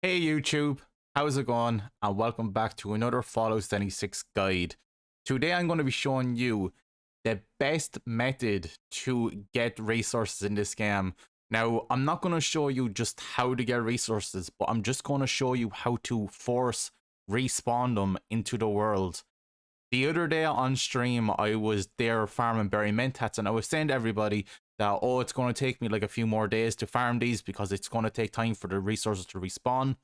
Hey YouTube, how's it going? And welcome back to another Fallout 76 guide. Today I'm going to be showing you the best method to get resources in this game. Now, I'm not going to show you just how to get resources, but I'm just going to show you how to force respawn them into the world. The other day on stream, I was there farming berry mentats, and I was saying to everybody that, oh, it's going to take me like a few more days to farm these because it's going to take time for the resources to respawn.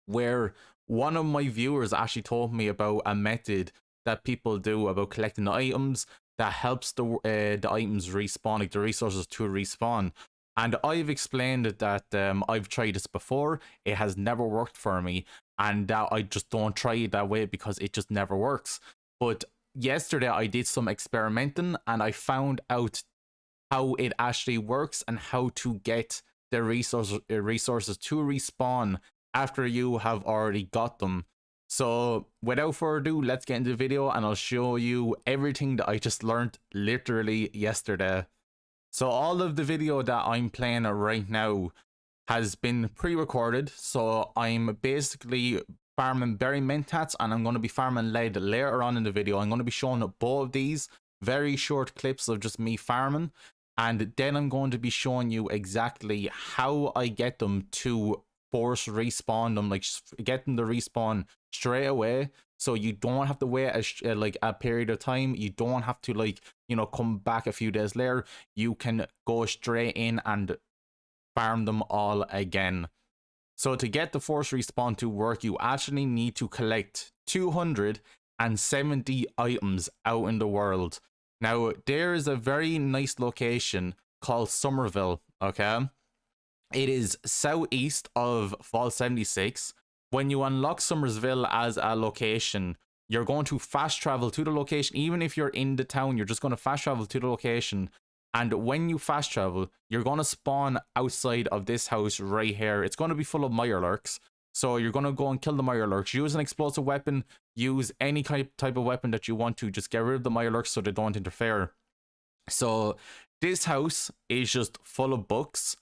Where one of my viewers actually told me about a method that people do about collecting the items that helps the items respawn, like the resources to respawn. And I've explained that I've tried this before. It has never worked for me, and that I just don't try it that way because it just never works. But yesterday I did some experimenting and I found out how it actually works and how to get the resources to respawn after you have already got them. So without further ado, let's get into the video and I'll show you everything that I just learned literally yesterday. So all of the video that I'm playing right now has been pre-recorded. So I'm basically farming berry mentats and I'm going to be farming lead later on in the video. I'm going to be showing both of these very short clips of just me farming. And then I'm going to be showing you exactly how I get them to force respawn them, like getting the respawn straight away. So you don't have to wait like a period of time. You don't have to come back a few days later. You can go straight in and farm them all again. So to get the force respawn to work, you actually need to collect 270 items out in the world. Now, there is a very nice location called Somerville, okay? It is southeast of Fall 76. When you unlock Somersville as a location, you're going to fast travel to the location. Even if you're in the town, you're just going to fast travel to the location. And when you fast travel, you're going to spawn outside of this house right here. It's going to be full of mirelurks. So you're going to go and kill the mirelurks. Use an explosive weapon. Use any type of weapon that you want to. Just get rid of the mirelurks so they don't interfere. So this house is just full of books.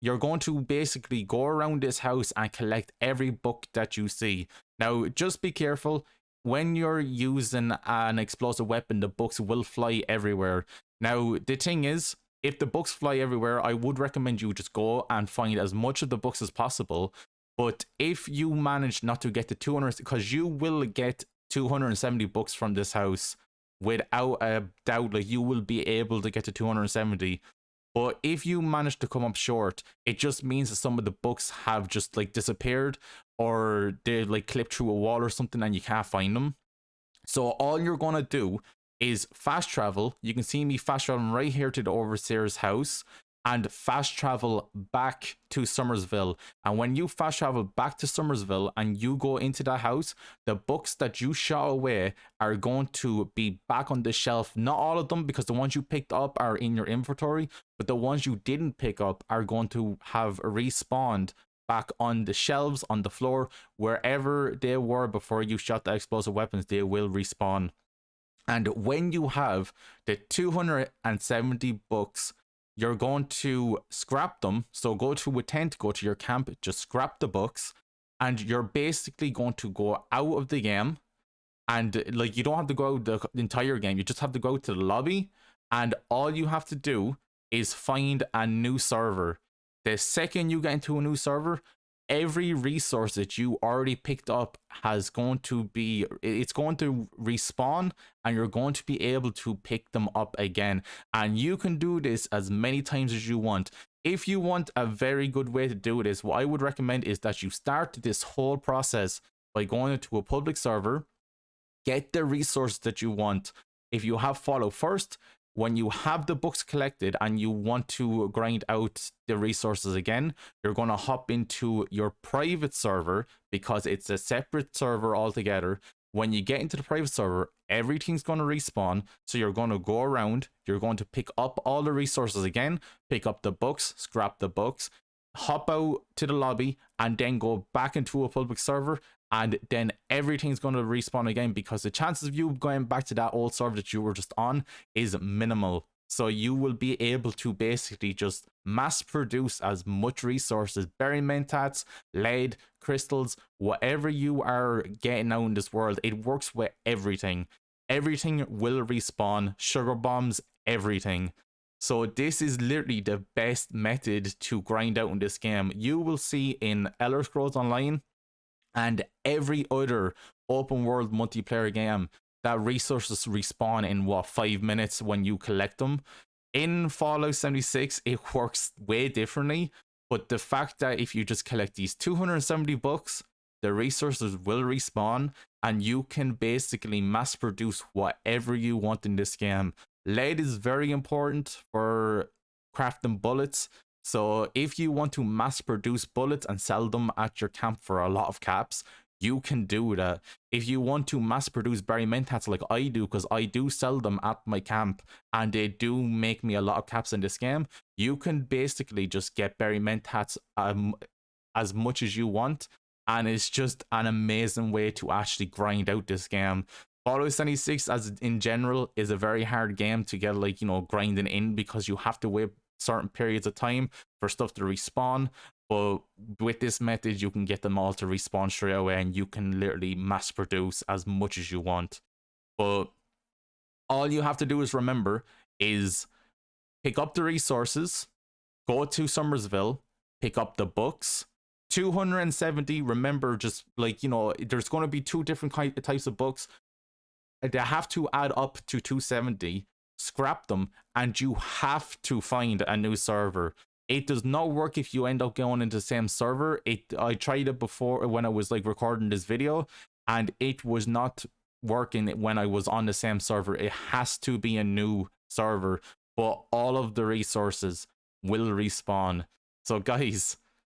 You're going to basically go around this house and collect every book that you see. Now, just be careful. When you're using an explosive weapon, the books will fly everywhere. Now, the thing is, if the books fly everywhere, I would recommend you just go and find as much of the books as possible. But if you manage not to get the 200, because you will get 270 books from this house without a doubt, like you will be able to get to 270. But if you manage to come up short, it just means that some of the books have just like disappeared or they're like clipped through a wall or something and you can't find them. So all you're going to do is fast travel. You can see me fast traveling right here to the overseer's house and fast travel back to Somersville. And when you fast travel back to Somersville and you go into that house, the books that you shot away are going to be back on the shelf. Not all of them, because the ones you picked up are in your inventory, but the ones you didn't pick up are going to have respawned back on the shelves, on the floor, wherever they were before you shot the explosive weapons. They will respawn. And when you have the 270 books, you're going to scrap them. So go to a tent, go to your camp, just scrap the books, and you're basically going to go out of the game. And like, you don't have to go out the entire game. You just have to go to the lobby, and all you have to do is find a new server. The second you get into a new server, every resource that you already picked up it's going to respawn, and you're going to be able to pick them up again. And you can do this as many times as you want. If you want a very good way to do this, what I would recommend is that you start this whole process by going into a public server, get the resources that you want. If you have Fallout first, when you have the books collected and you want to grind out the resources again, you're going to hop into your private server because it's a separate server altogether. When you get into the private server, everything's going to respawn. So you're going to go around, you're going to pick up all the resources again, pick up the books, scrap the books, hop out to the lobby, and then go back into a public server, and then everything's going to respawn again, because the chances of you going back to that old server that you were just on is minimal. So you will be able to basically just mass produce as much resources, berry mentats, lead, crystals, whatever you are getting out in this world. It works with everything. Everything will respawn, sugar bombs, everything. So this is literally the best method to grind out in this game. You will see in Elder Scrolls Online and every other open world multiplayer game that resources respawn in 5 minutes when you collect them. In Fallout 76, it works way differently. But the fact that if you just collect these 270 bucks, the resources will respawn and you can basically mass produce whatever you want in this game. Lead is very important for crafting bullets. So if you want to mass produce bullets and sell them at your camp for a lot of caps, you can do that. If you want to mass produce berry mentats like I do, because I do sell them at my camp and they do make me a lot of caps in this game, you can basically just get berry mentats as much as you want. And it's just an amazing way to actually grind out this game. Fallout 76 as in general is a very hard game to get, like, you know, grinding in, because you have to wait certain periods of time for stuff to respawn. But with this method, you can get them all to respawn straight away and you can literally mass produce as much as you want. But all you have to do is remember is pick up the resources, go to Somersville, pick up the books. 270, remember, just like, you know, there's going to be two different types of books. They have to add up to 270, scrap them, and you have to find a new server. It does not work if you end up going into the same server. I tried it before when I was like recording this video, and it was not working when I was on the same server. It has to be a new server, but all of the resources will respawn. So guys,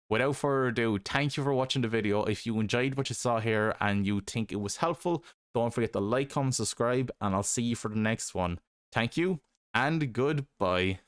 without further ado, thank you for watching the video. If you enjoyed what you saw here and you think it was helpful, don't forget to like, comment, subscribe, and I'll see you for the next one. Thank you, and goodbye.